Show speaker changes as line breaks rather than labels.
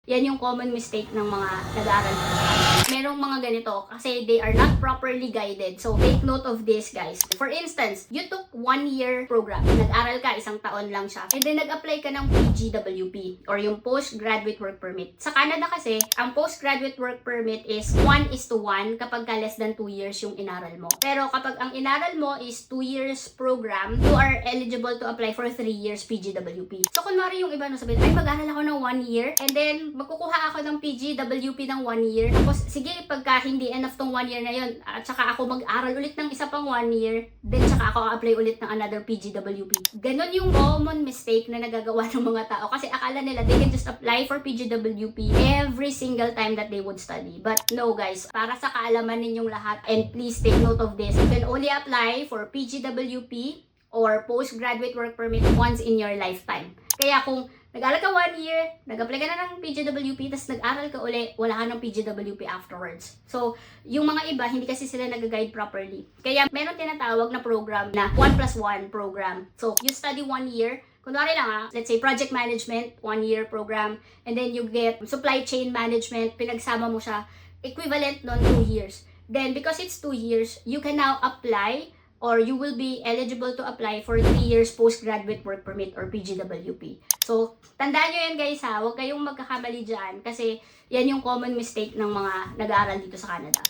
Yan yung common mistake ng mga nag-aaral dito sa Canada. Merong mga ganito kasi they are not properly guided. So, take note of this, guys. For instance, you took 1-year program. Nag-aral ka, 1 taon lang siya. And then, nag-apply ka ng PGWP or yung Postgraduate Work Permit. Sa Canada kasi, ang Postgraduate Work Permit is 1:1 kapag ka less than 2 years yung inaral mo. Pero kapag ang inaral mo is 2 years program, you are eligible to apply for 3 years PGWP. So, kunwari yung iba no sabihin, ay mag-aral ako ng 1 year and then magkukuha ako ng PGWP ng 1 year. Tapos, sige, pagka hindi enough tong 1 year na yun, at saka ako mag-aral ulit ng isa pang 1 year, then saka ako apply ulit ng another PGWP. Ganon yung common mistake na nagagawa ng mga tao kasi akala nila they can just apply for PGWP every single time that they would study. But no guys, para sa kaalaman ninyong lahat, and please take note of this, you can only apply for PGWP or Postgraduate Work Permit once in your lifetime. Kaya kung nag-aral ka 1 year, nag-apply ka na ng PGWP, tapos nag-aral ka uli, wala ka ng PGWP afterwards. So, yung mga iba, hindi kasi sila nag-guide properly. Kaya meron tinatawag na program na 1+1 program. So, you study 1 year, kunwari lang let's say project management, 1-year program, and then you get supply chain management, pinagsama mo siya, equivalent nun 2 years. Then, because it's 2 years, you can now apply or you will be eligible to apply for 3 years Postgraduate Work Permit or PGWP. So, tandaan nyo yan guys ha, huwag kayong magkakamali dyan kasi yan yung common mistake ng mga nag-aaral dito sa Canada.